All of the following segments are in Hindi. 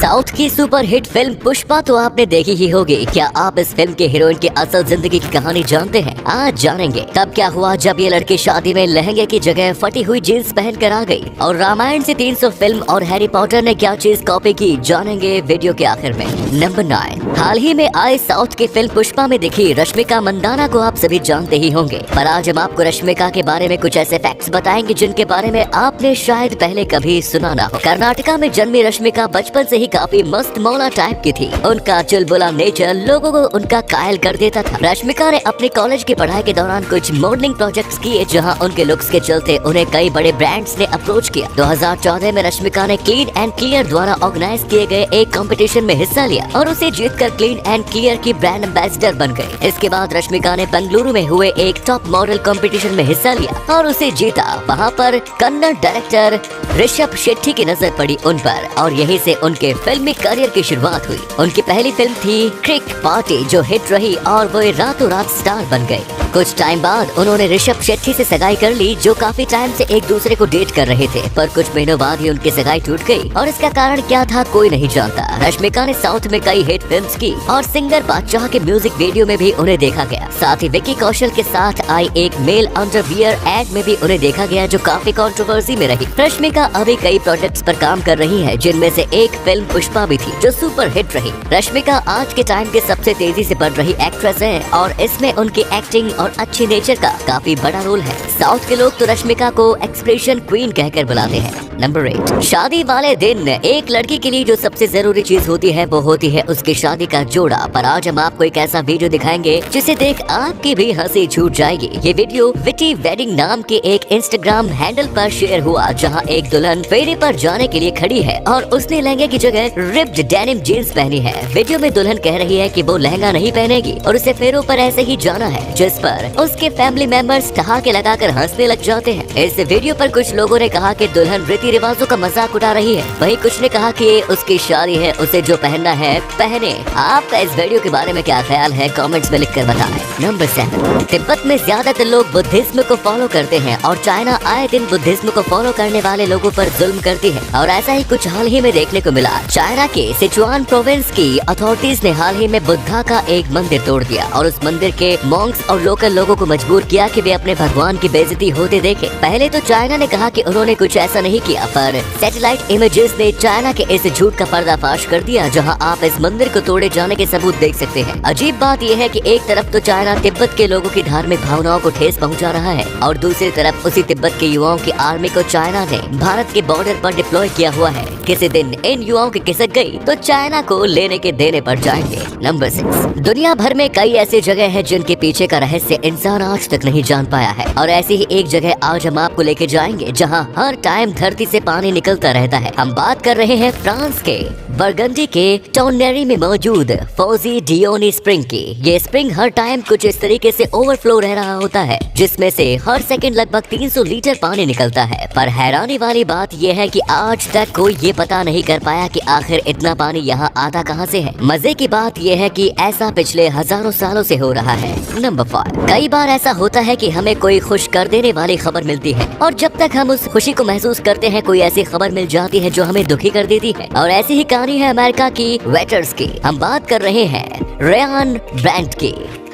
साउथ की सुपर हिट फिल्म पुष्पा तो आपने देखी ही होगी। क्या आप इस फिल्म के हीरोइन की असल जिंदगी की कहानी जानते हैं? आज जानेंगे तब क्या हुआ जब ये लड़की शादी में लहंगे की जगह फटी हुई जीन्स पहन कर आ गई, और रामायण से 300 फिल्म और हैरी पॉटर ने क्या चीज कॉपी की, जानेंगे वीडियो के आखिर में। नंबर 9, हाल ही में आई साउथ की फिल्म पुष्पा में दिखी रश्मिका मंदाना को आप सभी जानते ही होंगे, पर आज हम आपको रश्मिका के बारे में कुछ ऐसे फैक्ट्स बताएंगे जिनके बारे में आपने शायद पहले कभी सुना ना हो। कर्नाटका में जन्मी रश्मिका बचपन से ही काफी मस्त मौला टाइप की थी। उनका चुलबुला नेचर लोगों को उनका कायल कर देता था। रश्मिका ने अपने कॉलेज की पढ़ाई के दौरान कुछ मॉडलिंग प्रोजेक्ट्स किए, जहां उनके लुक्स के चलते उन्हें कई बड़े ब्रांड्स ने अप्रोच किया। 2014 में रश्मिका ने क्लीन एंड क्लियर द्वारा ऑर्गेनाइज किए गए एक कंपटीशन में हिस्सा लिया और उसे जीतकर क्लीन एंड क्लियर की ब्रांड एम्बेसडर बन गए। इसके बाद रश्मिका ने बेंगलुरु में हुए एक टॉप मॉडल कंपटीशन में हिस्सा लिया और उसे जीता। वहाँ पर कन्नड़ डायरेक्टर ऋषभ शेट्टी की नजर पड़ी उन पर और यहीं से उनके फिल्मी करियर की शुरुआत हुई। उनकी पहली फिल्म थी क्रिक पार्टी, जो हिट रही और वो रातों रात स्टार बन गए। कुछ टाइम बाद उन्होंने ऋषभ शेट्टी से सगाई कर ली, जो काफी टाइम से एक दूसरे को डेट कर रहे थे, पर कुछ महीनों बाद ही उनकी सगाई टूट गई और इसका कारण क्या था कोई नहीं जानता। रश्मिका ने साउथ में कई हिट फिल्म्स की और सिंगर बादशाह के म्यूजिक वीडियो में भी उन्हें देखा गया। साथ ही विक्की कौशल के साथ आई एक मेल अंडरवियर एड में भी उन्हें देखा गया, जो काफी कंट्रोवर्सी में रही। रश्मिका अभी कई प्रोजेक्ट्स पर काम कर रही है, जिनमें से एक फिल्म पुष्पा भी थी, जो सुपर हिट रही। रश्मिका आज के टाइम के सबसे तेजी से बढ़ रही एक्ट्रेस है और इसमें उनकी एक्टिंग और अच्छी नेचर का काफी बड़ा रोल है। साउथ के लोग तो रश्मिका को एक्सप्रेशन क्वीन कहकर बुलाते हैं। नंबर 8, शादी वाले दिन एक लड़की के लिए जो सबसे जरूरी चीज होती है वो होती है उसकी शादी का जोड़ा। पर आज हम आपको एक ऐसा वीडियो दिखाएंगे जिसे देख आपकी भी हंसी छूट जाएगी। ये वीडियो विटी वेडिंग नाम के एक इंस्टाग्राम हैंडल पर शेयर हुआ, जहां एक दुल्हन फेरे पर जाने के लिए खड़ी है और उसने लहंगे की जगह रिप्ड डेनिम जीन्स पहनी है। वीडियो में दुल्हन कह रही है कि वो लहंगा नहीं पहनेगी और उसे फेरों पर ऐसे ही जाना है, जिस पर उसके फैमिली मेंबर्स ठहाके लगाकर हंसने लग जाते हैं। इस वीडियो पर कुछ लोगों ने कहा कि दुल्हन रीति रिवाजों का मजाक उड़ा रही है, वहीं कुछ ने कहा कि ये उसकी शादी है, उसे जो पहनना है पहने। आपका इस वीडियो के बारे में क्या ख्याल है, कमेंट्स में लिखकर बताएं। नंबर 7, तिब्बत में ज्यादातर लोग बुद्धिज्म को फॉलो करते हैं और चाइना आए दिन बुद्धिज्म को फॉलो करने वाले लोगों पर जुल्म करती है, और ऐसा ही कुछ हाल ही में देखने को मिला। चाइना के सिचुआन प्रोविंस की अथॉरिटीज ने हाल ही में बुद्धा का एक मंदिर तोड़ दिया और उस मंदिर के मॉन्क्स और लोकल लोगों को मजबूर किया कि वे अपने भगवान की बेइज्जती होते देखें। पहले तो चाइना ने कहा कि उन्होंने कुछ ऐसा नहीं किया, पर सैटेलाइट इमेजेस ने चाइना के इस झूठ का पर्दाफाश कर दिया, जहां आप इस मंदिर को तोड़े जाने के सबूत देख सकते हैं। अजीब बात यह है कि एक तरफ तो चाइना तिब्बत के लोगों की धार्मिक भावनाओं को ठेस पहुंचा रहा है और दूसरी तरफ उसी तिब्बत के युवाओं की आर्मी को चाइना ने भारत के बॉर्डर पर डिप्लॉय किया हुआ है। किसी दिन इन युवाओं की खिसक गई तो चाइना को लेने के देने पड़ जाएंगे। नंबर 6, दुनिया भर में कई ऐसी जगह है जिनके पीछे का रहस्य इंसान आज तक नहीं जान पाया है, और ऐसी ही एक जगह आज हम आपको लेके जाएंगे जहां हर टाइम धरती से पानी निकलता रहता है। हम बात कर रहे हैं फ्रांस के बरगंडी के टोनेरी में मौजूद फौजी डियोनी स्प्रिंग की। ये स्प्रिंग हर टाइम कुछ इस तरीके से ओवरफ्लो रह रहा होता है, जिसमें से हर सेकंड लगभग 300 लीटर पानी निकलता है। पर हैरानी वाली बात यह है कि आज तक कोई ये पता नहीं कर पाया कि आखिर इतना पानी यहाँ आता कहाँ से है। मजे की बात यह है कि ऐसा पिछले हजारों सालों से हो रहा है। नंबर 5, कई बार ऐसा होता है कि हमें कोई खुश कर देने वाली खबर मिलती है और जब तक हम उस खुशी को महसूस करते हैं कोई ऐसी खबर मिल जाती है जो हमें दुखी कर देती है, और ऐसी ही कहानी है अमेरिका की वेटर्स की। हम बात कर रहे हैं रेयान ब्रांड की।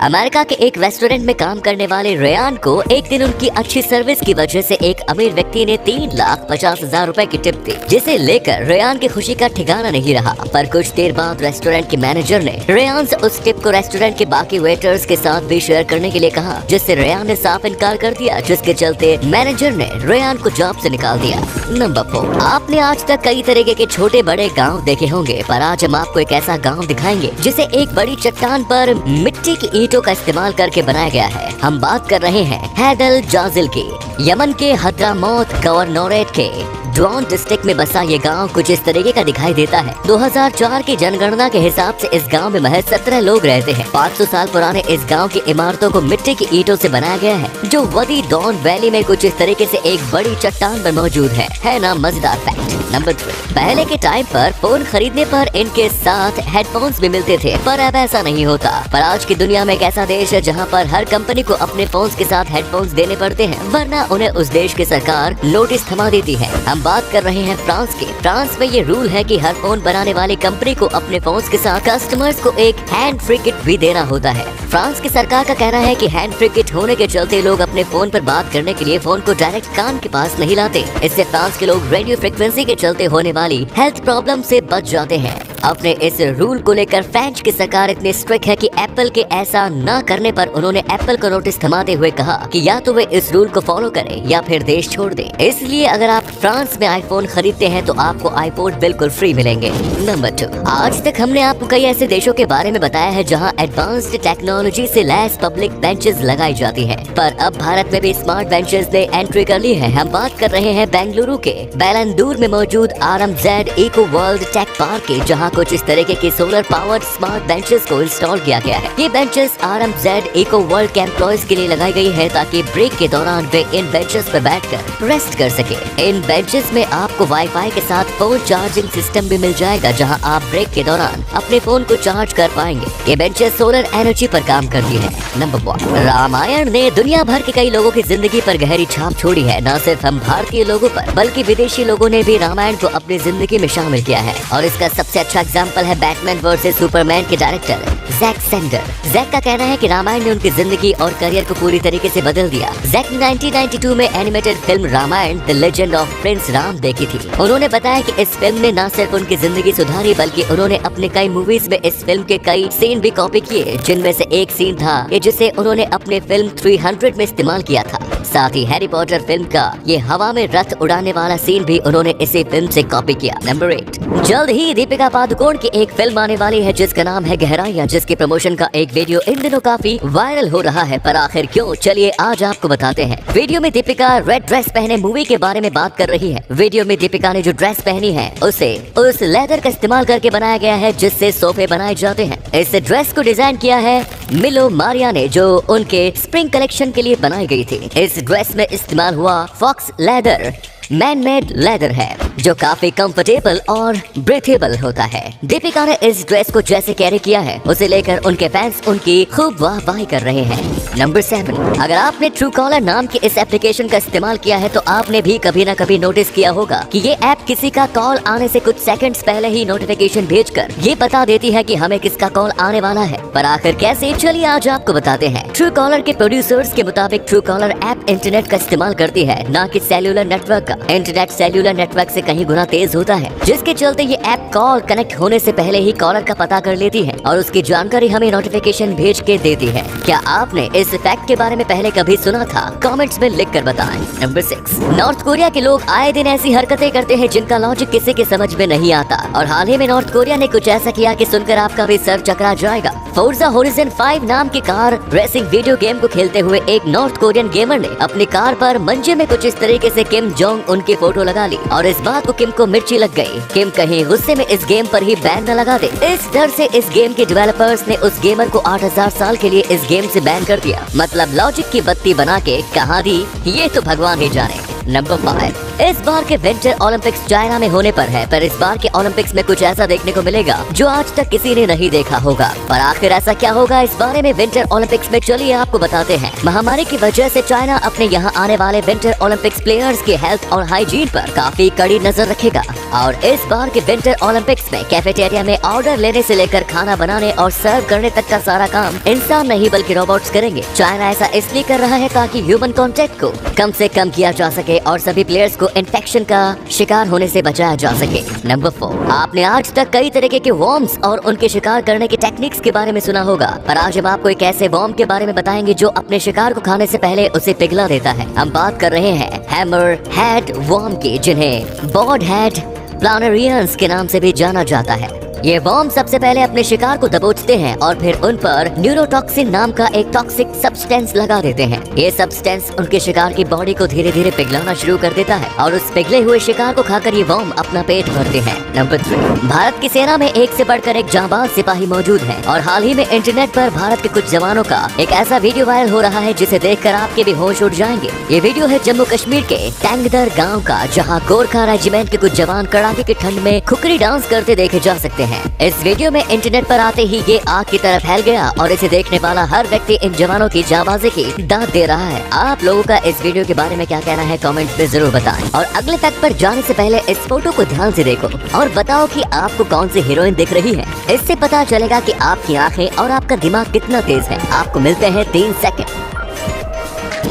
अमेरिका के एक रेस्टोरेंट में काम करने वाले रेयान को एक दिन उनकी अच्छी सर्विस की वजह से एक अमीर व्यक्ति ने 3,50,000 रुपए की टिप दी, जिसे लेकर रेयान की खुशी का ठिकाना नहीं रहा। पर कुछ देर बाद रेस्टोरेंट के मैनेजर ने रेयान से उस टिप को रेस्टोरेंट के बाकी वेटर्स के साथ भी शेयर करने के लिए कहा, जिससे रेयान ने साफ इनकार कर दिया, जिसके चलते मैनेजर ने रेयान को जॉब से निकाल दिया। नंबर 4, आपने आज तक कई तरीके के छोटे बड़े गाँव देखे होंगे, पर आज हम आपको एक ऐसा गाँव दिखाएंगे जिसे एक बड़ी चट्टान पर मिट्टी की ईंटों का इस्तेमाल करके बनाया गया है। हम बात कर रहे हैं हैदल जाजिल की। यमन के हद्रामौत गवर्नोरेट के ड्रोन डिस्ट्रिक्ट में बसा ये गांव कुछ इस तरीके का दिखाई देता है। 2004 की जनगणना के हिसाब से इस गांव में महज 17 लोग रहते हैं। 500 साल पुराने इस गांव की इमारतों को मिट्टी की ईंटों से बनाया गया है, जो वदी डॉन वैली में कुछ इस तरीके से एक बड़ी चट्टान पर मौजूद है ना मजेदार फैक्ट। नंबर 3, पहले के टाइम पर फोन खरीदने पर इनके साथ हेडफोन्स भी मिलते थे, पर अब ऐसा नहीं होता। पर आज की दुनिया में एक ऐसा देश है जहाँ पर हर कंपनी को अपने फोन्स के साथ हेडफोन्स देने पड़ते हैं, वरना उन्हें उस देश की सरकार नोटिस थमा देती है। हम बात कर रहे हैं फ्रांस के। फ्रांस में ये रूल है कि हर फोन बनाने वाली कंपनी को अपने फोन के साथ कस्टमर्स को एक हैंड फ्री किट भी देना होता है। फ्रांस की सरकार का कहना है कि हैंड फ्री किट होने के चलते लोग अपने फोन पर बात करने के लिए फोन को डायरेक्ट कान के पास नहीं लाते। इससे फ्रांस के लोग रेडियो फ्रिक्वेंसी के चलते होने वाली हेल्थ प्रॉब्लम से बच जाते हैं। अपने इस रूल को लेकर फ्रेंच की सरकार इतनी स्ट्रिक्ट है कि एप्पल के ऐसा न करने पर उन्होंने एप्पल को नोटिस थमाते हुए कहा कि या तो वे इस रूल को फॉलो करें या फिर देश छोड़ दें। इसलिए अगर आप फ्रांस में आईफोन खरीदते हैं तो आपको आईपोड बिल्कुल फ्री मिलेंगे। नंबर 2, आज तक हमने आपको कई ऐसे देशों के बारे में बताया है जहां एडवांस्ड टेक्नोलॉजी से लैस पब्लिक बेंचेस लगाई जाती हैं, पर अब भारत में भी स्मार्ट बेंचेस ने एंट्री कर ली है। हम बात कर रहे हैं बेंगलुरु के बेलंदूर में मौजूद RMZ eco world tech park के, जहां कुछ इस तरीके की सोलर पावर्ड स्मार्ट बेंचेस को इंस्टॉल किया गया है। ये बेंचेस RMZ इको वर्ल्ड के एम्प्लॉयज के लिए लगाई गई है ताकि ब्रेक के दौरान वे इन बेंचेस पर बैठकर रेस्ट कर सके। इन बेंचेस में आपको वाईफाई के साथ फोन चार्जिंग सिस्टम भी मिल जाएगा, जहां आप ब्रेक के दौरान अपने फोन को चार्ज कर पाएंगे। ये बेंचेस सोलर एनर्जी पर काम करती है। नंबर 1, रामायण ने दुनिया भर के कई लोगों की जिंदगी पर गहरी छाप छोड़ी है। न सिर्फ हम भारतीय लोगों पर बल्कि विदेशी लोगों ने भी रामायण को अपनी जिंदगी में शामिल किया है, और इसका सबसे अच्छा एग्जाम्पल है बैटमैन वर्सेस सुपरमैन के डायरेक्टर जैक सेंडर। जैक का कहना है कि रामायण ने उनकी जिंदगी और करियर को पूरी तरीके से बदल दिया। जैक ने 1992 में animated film Ramayana the legend of prince Rama देखी थी। उन्होंने बताया कि इस फिल्म ने न सिर्फ उनकी जिंदगी सुधारी बल्कि उन्होंने अपने कई मूवीज में इस फिल्म के कई सीन भी कॉपी किए, जिनमें से एक सीन था जिसे उन्होंने अपने फिल्म 300 में इस्तेमाल किया था। साथ ही हैरी पॉटर फिल्म का ये हवा में रथ उड़ाने वाला सीन भी उन्होंने इसी फिल्म से कॉपी किया। नंबर 8, जल्द ही दीपिका पादुकोण की एक फिल्म आने वाली है जिसका नाम है गहराइयां, जिसके प्रमोशन का एक वीडियो इन दिनों काफी वायरल हो रहा है। पर आखिर क्यों, चलिए आज आपको बताते हैं। वीडियो में दीपिका रेड ड्रेस पहने मूवी के बारे में बात कर रही है। वीडियो में दीपिका ने जो ड्रेस पहनी है उसे उस लेदर का इस्तेमाल करके बनाया गया है जिससे सोफे बनाए जाते हैं। इस ड्रेस को डिजाइन किया है मिलो मारिया ने, जो उनके स्प्रिंग कलेक्शन के लिए बनाई गई थी। इस ड्रेस में इस्तेमाल हुआ fox leather man made leather है जो काफी कंफर्टेबल और ब्रीथेबल होता है। दीपिका ने इस ड्रेस को जैसे कैरी किया है उसे लेकर उनके फैंस उनकी खूब वाहवाही कर रहे हैं। नंबर 7, अगर आपने ट्रू कॉलर नाम के इस एप्लीकेशन का इस्तेमाल किया है तो आपने भी कभी न कभी नोटिस किया होगा कि ये ऐप किसी का कॉल आने से कुछ सेकंड्स पहले ही नोटिफिकेशन भेजकर ये बता देती है कि हमें किसका कॉल आने वाला है। पर आखिर कैसे, चलिए आज आपको बताते हैं। ट्रू कॉलर के प्रोड्यूसर्स के मुताबिक ट्रू कॉलर ऐप इंटरनेट का इस्तेमाल करती है, न कि सेल्यूलर नेटवर्क का। इंटरनेट सेल्यूलर नेटवर्क से कहीं गुना तेज होता है, जिसके चलते ये ऐप कॉल कनेक्ट होने से पहले ही कॉलर का पता कर लेती है और उसकी जानकारी हमें नोटिफिकेशन भेज के देती है। क्या आपने इस फैक्ट के बारे में पहले कभी सुना था? कमेंट्स में लिख कर बताएं। नंबर 6, नॉर्थ कोरिया के लोग आए दिन ऐसी हरकतें करते हैं जिनका लॉजिक किसी के समझ में नहीं आता, और हाल ही में नॉर्थ कोरिया ने कुछ ऐसा किया कि सुनकर आपका भी सर चकरा जाएगा। फोर्जा होराइजन 5 नाम की कार रेसिंग वीडियो गेम को खेलते हुए एक नॉर्थ कोरियन गेमर ने अपनी कार पर मंजे में कुछ इस तरीके से किम जोंग उनकी फोटो लगा ली, और इस बात को किम को मिर्ची लग गई। किम कहीं गुस्से में इस गेम पर ही बैन न लगा दे, इस डर से इस गेम के डेवलपर्स ने उस गेमर को 8000 साल के लिए इस गेम से बैन कर दिया। मतलब लॉजिक की बत्ती बना के कहाँ दी, ये तो भगवान ही जाने। नंबर 5, इस बार के विंटर ओलंपिक्स चाइना में होने पर है, पर इस बार के ओलंपिक्स में कुछ ऐसा देखने को मिलेगा जो आज तक किसी ने नहीं देखा होगा। पर आखिर ऐसा क्या होगा इस बारे में विंटर ओलंपिक्स में, चलिए आपको बताते हैं। महामारी की वजह से चाइना अपने यहाँ आने वाले विंटर ओलंपिक्स प्लेयर्स के हेल्थ और हाइजीन पर काफी कड़ी नजर रखेगा, और इस बार के विंटर ओलंपिक्स में कैफेटेरिया में ऑर्डर लेने से लेकर खाना बनाने और सर्व करने तक का सारा काम इंसान नहीं बल्कि रोबोट्स करेंगे। चाइना ऐसा इसलिए कर रहा है ताकि ह्यूमन कॉन्टेक्ट को कम से कम किया जा सके और सभी प्लेयर्स को इन्फेक्शन का शिकार होने से बचाया जा सके। नंबर 4, आपने आज तक कई तरीके के वर्म्स और उनके शिकार करने के टेक्निक्स के बारे में सुना होगा, पर आज हम आपको एक ऐसे वर्म के बारे में बताएंगे जो अपने शिकार को खाने से पहले उसे पिघला देता है। हम बात कर रहे हैं हैमर हेड वर्म की, जिन्हें बॉड हेड प्लानरियंस के नाम से भी जाना जाता है। ये वर्म सबसे पहले अपने शिकार को दबोचते हैं और फिर उन पर न्यूरोटॉक्सिन नाम का एक टॉक्सिक सब्सटेंस लगा देते हैं। ये सब्सटेंस उनके शिकार की बॉडी को धीरे धीरे पिघलाना शुरू कर देता है और उस पिघले हुए शिकार को खाकर ये वर्म अपना पेट भरते हैं। नंबर 3, भारत की सेना में एक से बढ़कर एक जांबाज सिपाही मौजूद है, और हाल ही में इंटरनेट पर भारत के कुछ जवानों का एक ऐसा वीडियो वायरल हो रहा है जिसे देखकर आपके भी होश उड़ जाएंगे। ये वीडियो है जम्मू कश्मीर के टैंगदर गाँव का, जहाँ गोरखा रेजिमेंट के कुछ जवान कड़ाके की ठंड में खुकरी डांस करते देखे जा सकते हैं। हैं। इस वीडियो में इंटरनेट पर आते ही ये आग की तरह फैल गया और इसे देखने वाला हर व्यक्ति इन जवानों की जाबाजी की दाद दे रहा है। आप लोगों का इस वीडियो के बारे में क्या कहना है कमेंट में जरूर बताएं। और अगले फैक्ट पर जाने से पहले इस फोटो को ध्यान से देखो और बताओ कि आपको कौन सी हीरोइन दिख रही है। इससे पता चलेगा कि आपकी आंखें और आपका दिमाग कितना तेज है। आपको मिलते हैं 3 सेकंड।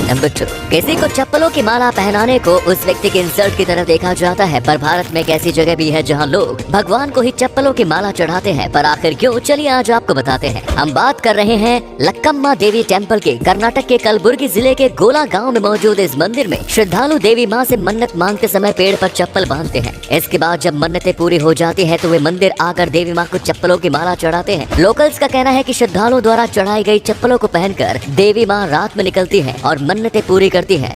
नंबर 2, किसी को चप्पलों की माला पहनाने को उस व्यक्ति के इंसल्ट की तरह देखा जाता है, पर भारत में एक ऐसी जगह भी है जहां लोग भगवान को ही चप्पलों की माला चढ़ाते हैं। पर आखिर क्यों, चलिए आज आपको बताते हैं। हम बात कर रहे हैं लक्कम्मा देवी टेम्पल के। कर्नाटक के कलबुर्गी जिले के गोला गाँव में मौजूद इस मंदिर में श्रद्धालु देवी माँ से मन्नत मांगते समय पेड़ पर चप्पल बांधते हैं। इसके बाद जब मन्नतें पूरी हो जाती है तो वे मंदिर आकर देवी माँ को चप्पलों की माला चढ़ाते हैं। लोकल्स का कहना है कि श्रद्धालुओं द्वारा चढ़ाई गई चप्पलों को पहनकर देवी माँ रात में निकलती है और मन्नतें पूरी करती है।